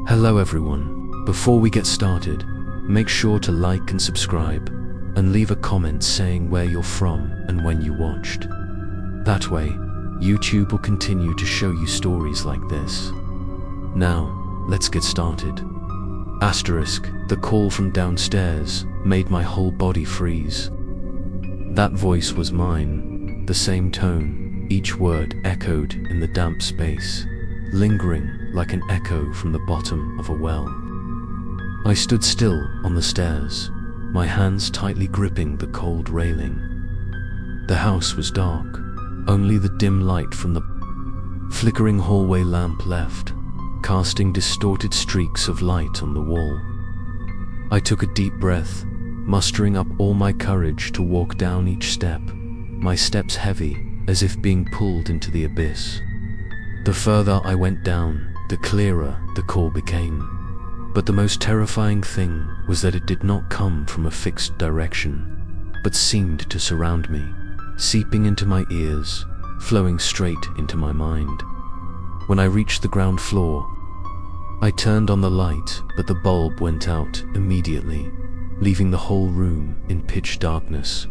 Hello everyone. Before we get started, make sure to like and subscribe, and leave a comment saying where you're from and when you watched. That way, YouTube will continue to show you stories like this. Now, let's get started. Asterisk, the call from downstairs made my whole body freeze. That voice was mine, the same tone, each word echoed in the damp space, lingering like an echo from the bottom of a well. I stood still on the stairs, my hands tightly gripping the cold railing. The house was dark, only the dim light from the flickering hallway lamp left, casting distorted streaks of light on the wall. I took a deep breath, mustering up all my courage to walk down each step, my steps heavy as if being pulled into the abyss. The further I went down, the clearer the call became. But the most terrifying thing was that it did not come from a fixed direction, but seemed to surround me, seeping into my ears, flowing straight into my mind. When I reached the ground floor, I turned on the light, but the bulb went out immediately, leaving the whole room in pitch darkness.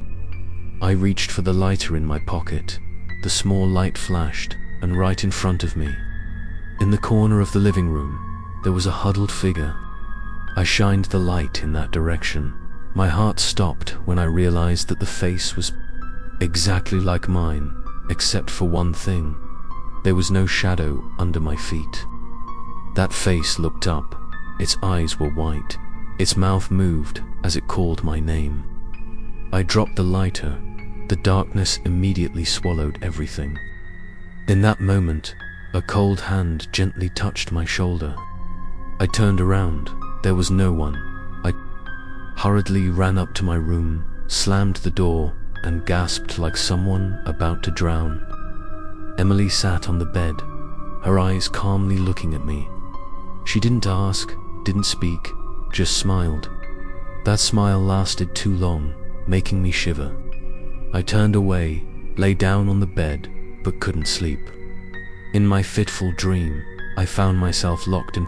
I reached for the lighter in my pocket. The small light flashed, and right in front of me, in the corner of the living room, there was a huddled figure. I shined the light in that direction. My heart stopped when I realized that the face was exactly like mine, except for one thing. There was no shadow under my feet. That face looked up. Its eyes were white. Its mouth moved as it called my name. I dropped the lighter. The darkness immediately swallowed everything. In that moment, a cold hand gently touched my shoulder. I turned around. There was no one. I hurriedly ran up to my room, slammed the door, and gasped like someone about to drown. Emily sat on the bed, her eyes calmly looking at me. She didn't ask, didn't speak, just smiled. That smile lasted too long, making me shiver. I turned away, lay down on the bed, but couldn't sleep. In my fitful dream, I found myself locked in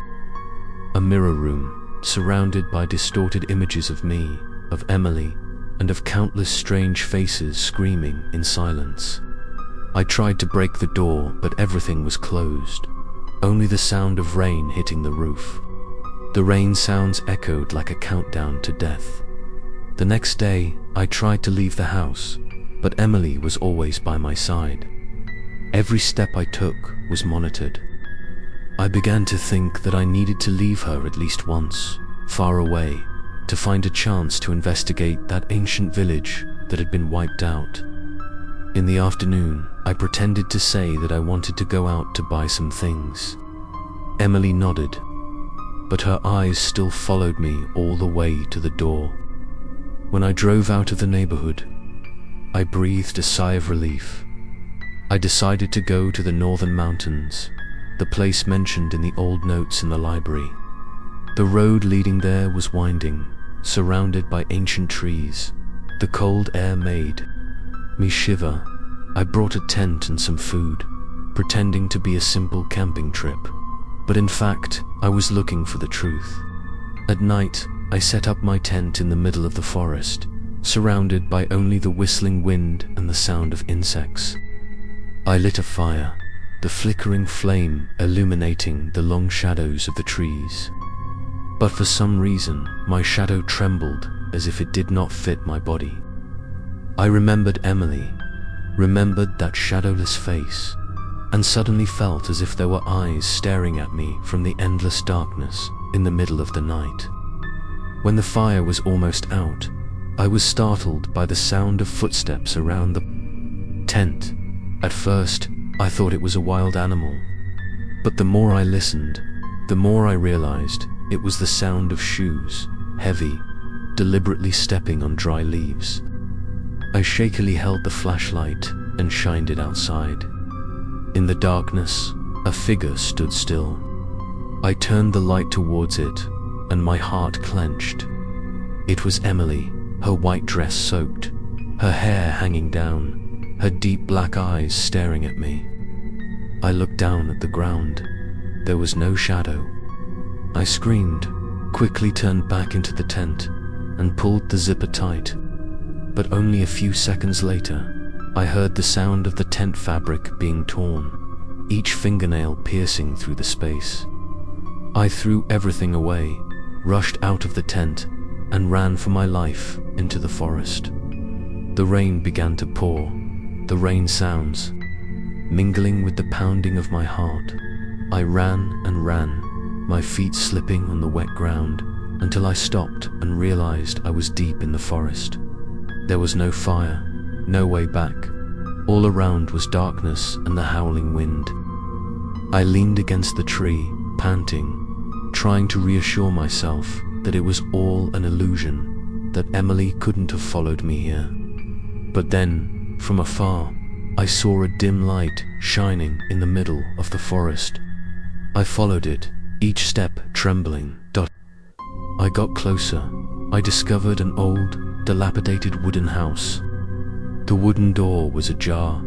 a mirror room, surrounded by distorted images of me, of Emily, and of countless strange faces screaming in silence. I tried to break the door, but everything was closed. Only the sound of rain hitting the roof. The rain sounds echoed like a countdown to death. The next day, I tried to leave the house, but Emily was always by my side. Every step I took was monitored. I began to think that I needed to leave her at least once, far away, to find a chance to investigate that ancient village that had been wiped out. In the afternoon, I pretended to say that I wanted to go out to buy some things. Emily nodded, but her eyes still followed me all the way to the door. When I drove out of the neighborhood, I breathed a sigh of relief. I decided to go to the northern mountains, the place mentioned in the old notes in the library. The road leading there was winding, surrounded by ancient trees. The cold air made me shiver. I brought a tent and some food, pretending to be a simple camping trip. But in fact, I was looking for the truth. At night, I set up my tent in the middle of the forest, surrounded by only the whistling wind and the sound of insects. I lit a fire, the flickering flame illuminating the long shadows of the trees. But for some reason, my shadow trembled as if it did not fit my body. I remembered Emily, remembered that shadowless face, and suddenly felt as if there were eyes staring at me from the endless darkness in the middle of the night. When the fire was almost out, I was startled by the sound of footsteps around the tent. At first, I thought it was a wild animal, but the more I listened, the more I realized it was the sound of shoes, heavy, deliberately stepping on dry leaves. I shakily held the flashlight and shined it outside. In the darkness, a figure stood still. I turned the light towards it, and my heart clenched. It was Emily, her white dress soaked, her hair hanging down, her deep black eyes staring at me. I looked down at the ground. There was no shadow, I screamed, quickly turned back into the tent, and pulled the zipper tight. But only a few seconds later, I heard the sound of the tent fabric being torn, each fingernail piercing through the space. I threw everything away, rushed out of the tent, and ran for my life into the forest. The rain began to pour, the rain sounds, mingling with the pounding of my heart. I ran and ran, my feet slipping on the wet ground, until I stopped and realized I was deep in the forest. There was no fire, no way back. All around was darkness and the howling wind. I leaned against the tree, panting, trying to reassure myself that it was all an illusion, that Emily couldn't have followed me here. But then, from afar, I saw a dim light shining in the middle of the forest. I followed it, each step trembling. I got closer. I discovered an old, dilapidated wooden house. The wooden door was ajar.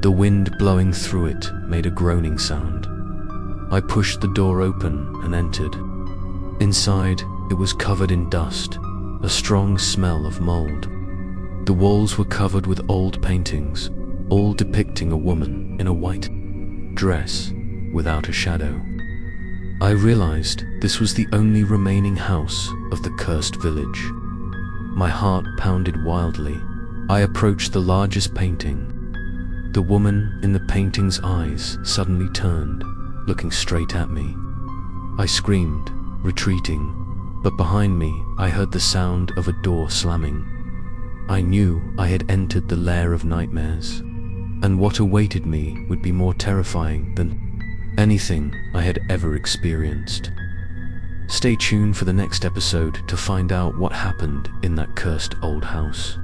The wind blowing through it made a groaning sound. I pushed the door open and entered. Inside, it was covered in dust, a strong smell of mold. The walls were covered with old paintings, all depicting a woman in a white dress without a shadow. I realized this was the only remaining house of the cursed village. My heart pounded wildly. I approached the largest painting. The woman in the painting's eyes suddenly turned, looking straight at me. I screamed, retreating, but behind me I heard the sound of a door slamming. I knew I had entered the lair of nightmares, and what awaited me would be more terrifying than anything I had ever experienced. Stay tuned for the next episode to find out what happened in that cursed old house.